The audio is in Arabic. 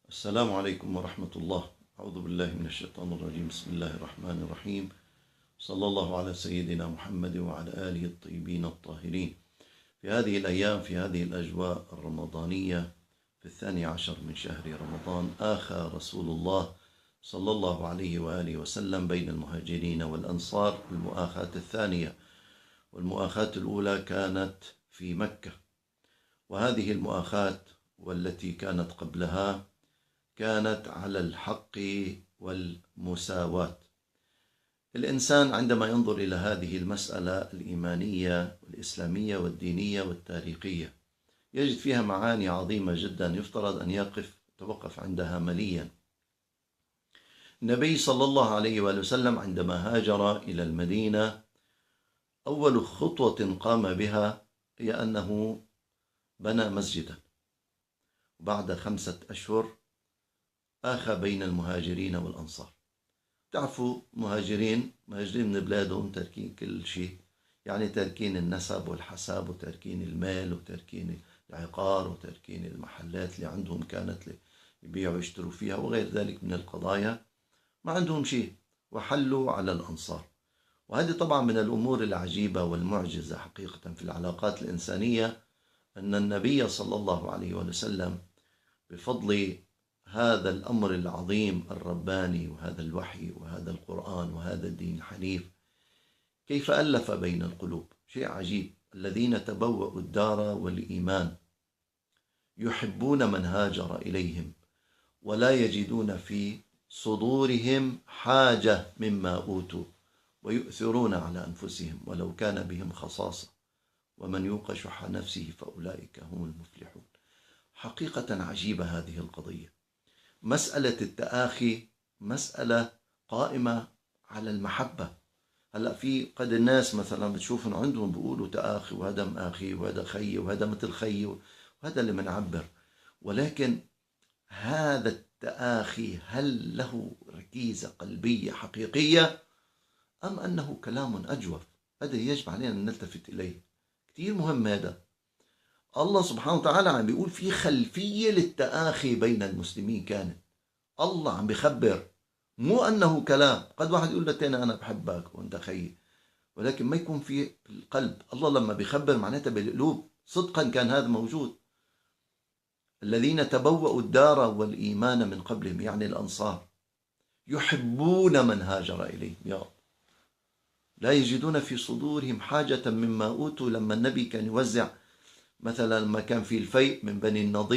السلام عليكم ورحمة الله. أعوذ بالله من الشيطان الرجيم. بسم الله الرحمن الرحيم. صلى الله على سيدنا محمد وعلى آله الطيبين الطاهرين. في هذه الأيام، في هذه الأجواء الرمضانية، في 12 من شهر رمضان، آخى رسول الله صلى الله عليه وآله وسلم بين المهاجرين والأنصار المؤاخاة الثانية. والمؤاخاة الأولى كانت في مكة، وهذه المؤاخاة والتي كانت قبلها كانت على الحق والمساواة. الإنسان عندما ينظر إلى هذه المسألة الإيمانية والإسلامية والدينية والتاريخية يجد فيها معاني عظيمة جدا يفترض أن يتوقف عندها مليا. النبي صلى الله عليه وآله وسلم عندما هاجر إلى المدينة أول خطوة قام بها هي أنه بنى مسجدا. بعد 5 أشهر آخى بين المهاجرين والأنصار. تعرفوا مهاجرين من بلادهم تاركين كل شيء، يعني تاركين النسب والحساب وتاركين المال وتاركين العقار وتاركين المحلات اللي عندهم كانت يبيعوا ويشتروا فيها وغير ذلك من القضايا، ما عندهم شيء، وحلوا على الأنصار. وهذه طبعا من الأمور العجيبة والمعجزة حقيقة في العلاقات الإنسانية، أن النبي صلى الله عليه وسلم بفضل هذا الأمر العظيم الرباني وهذا الوحي وهذا القرآن وهذا الدين الحنيف كيف ألف بين القلوب. شيء عجيب. الذين تبوأوا الدار والإيمان يحبون من هاجر إليهم ولا يجدون في صدورهم حاجة مما أوتوا ويؤثرون على أنفسهم ولو كان بهم خصاصة ومن يوق شح نفسه فأولئك هم المفلحون. حقيقة عجيبة هذه القضية. مسألة التآخي مسألة قائمة على المحبة. هلأ في قد الناس مثلا بتشوفهم عندهم بيقولوا تآخي وهذا مآخي وهذا خي وهذا مثل خي وهذا اللي منعبر، ولكن هذا التآخي هل له ركيزة قلبية حقيقية أم أنه كلام أجوف؟ هذا يجب علينا أن نلتفت إليه. كتير مهم هذا. الله سبحانه وتعالى عم بيقول في خلفية للتآخي بين المسلمين كانت. الله عم بيخبر، مو أنه كلام. قد واحد يقول للتاني أنا بحبك وأنت خيي، ولكن ما يكون في القلب. الله لما بيخبر معناتها بالقلوب صدقا كان هذا موجود. الذين تبوأوا الدار والإيمان من قبلهم، يعني الأنصار، يحبون من هاجر إليهم، يا لا يجدون في صدورهم حاجة مما أوتوا. لما النبي كان يوزع مثلا لما كان في الفيء من بني النضير